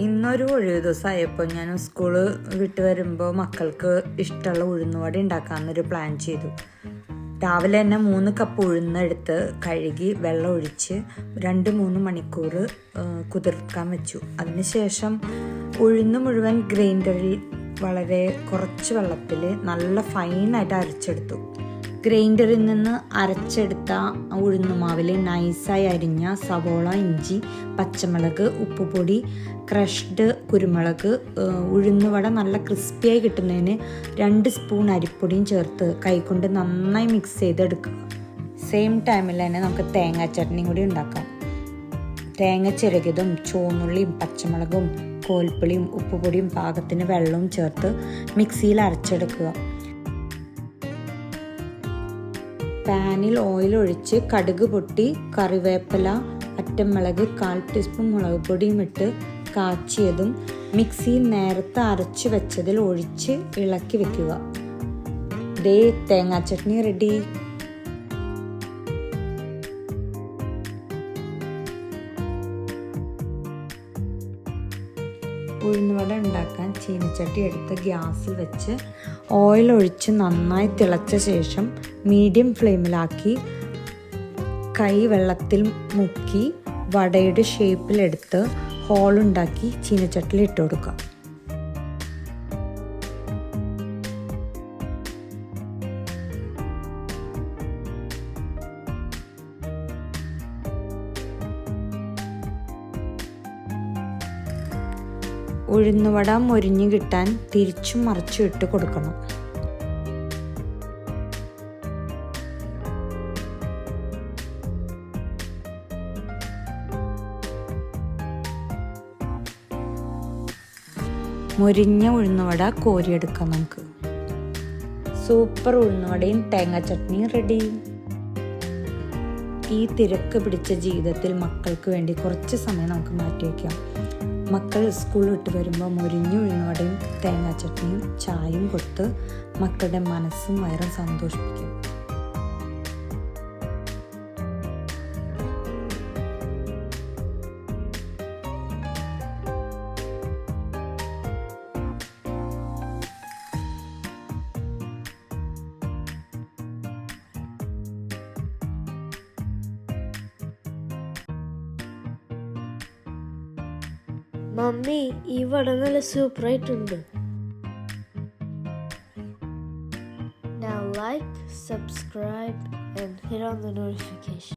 ഇന്നൊരു ഒഴിവ് ദിവസമായപ്പോൾ ഞാൻ സ്കൂള് വിട്ട് വരുമ്പോൾ മക്കൾക്ക് ഇഷ്ടമുള്ള ഉഴുന്നുവട ഉണ്ടാക്കാമെന്നൊരു പ്ലാൻ ചെയ്തു. രാവിലെ തന്നെ 3 കപ്പ് ഉഴുന്നെടുത്ത് കഴുകി വെള്ളം ഒഴിച്ച് 2-3 മണിക്കൂർ കുതിർക്കാൻ വെച്ചു. അതിനുശേഷം ഉഴുന്ന് മുഴുവൻ ഗ്രൈൻഡറിൽ വളരെ കുറച്ച് വെള്ളത്തിൽ നല്ല ഫൈനായിട്ട് അരച്ചെടുത്തു. ഗ്രൈൻഡറിൽ നിന്ന് അരച്ചെടുത്ത ഉഴുന്നുമാവിൽ നൈസായി അരിഞ്ഞ സവോള, ഇഞ്ചി, പച്ചമുളക്, ഉപ്പുപൊടി, ക്രഷ്ഡ് കുരുമുളക്, ഉഴുന്നുവട നല്ല ക്രിസ്പിയായി കിട്ടുന്നതിന് 2 സ്പൂൺ അരിപ്പൊടിയും ചേർത്ത് കൈകൊണ്ട് നന്നായി മിക്സ് ചെയ്തെടുക്കുക. സെയിം ടൈമിൽ തന്നെ നമുക്ക് തേങ്ങാ ചട്നിയും കൂടി ഉണ്ടാക്കാം. തേങ്ങ ചിരകിയതും ചുവന്നുള്ളിയും പച്ചമുളകും കോൽപ്പുളിയും ഉപ്പുപൊടിയും പാകത്തിന് വെള്ളവും ചേർത്ത് മിക്സിയിൽ അരച്ചെടുക്കുക. പാനിൽ ഓയിൽ ഒഴിച്ച് കടുക് പൊട്ടി കറിവേപ്പില, അറ്റമുളക്, 1/4 ടീസ്പൂൺ മുളക് പൊടിയും ഇട്ട് കാച്ചിയതും മിക്സിയിൽ നേരത്തെ അരച്ചു വെച്ചതിൽ ഒഴിച്ച് ഇളക്കി വെക്കുക. ദേ തേങ്ങാ ചട്നി റെഡി. ഉഴുന്നുവട ഉണ്ടാക്കാൻ ചീനച്ചട്ടി എടുത്ത് ഗ്യാസിൽ വെച്ച് ഓയിൽ ഒഴിച്ച് നന്നായി തിളച്ച ശേഷം മീഡിയം ഫ്ലെയിമിലാക്കി കൈ വെള്ളത്തിൽ മുക്കി വടയുടെ ഷേപ്പിലെടുത്ത് ഹോളുണ്ടാക്കി ചീനച്ചട്ടിയിൽ ഇട്ട് കൊടുക്കുക. ഉഴുന്നുവട മൊരിഞ്ഞു കിട്ടാൻ തിരിച്ചും മറിച്ചും ഇട്ട് കൊടുക്കണം. മൊരിഞ്ഞ ഉഴുന്നുവട കോരിയെടുക്കാം നമുക്ക്. സൂപ്പർ ഉഴുന്നുവടയും തേങ്ങാ ചട്നിയും റെഡി. ഈ തിരക്ക് പിടിച്ച ജീവിതത്തിൽ മക്കൾക്ക് വേണ്ടി കുറച്ച് സമയം നമുക്ക് മാറ്റിവെക്കാം. മക്കൾ സ്കൂൾ വിട്ട് വരുമ്പോൾ മൊരിഞ്ഞ ഉഴുന്നുവടയും തേങ്ങാ ചട്നിയും ചായയും കൊടുത്ത് മക്കളുടെ മനസ്സും വയറും സന്തോഷിപ്പിക്കും. മമ്മി, ഈ വട നല്ല സൂപ്പറായിട്ടുണ്ട്. Now like, subscribe and hit on the notification.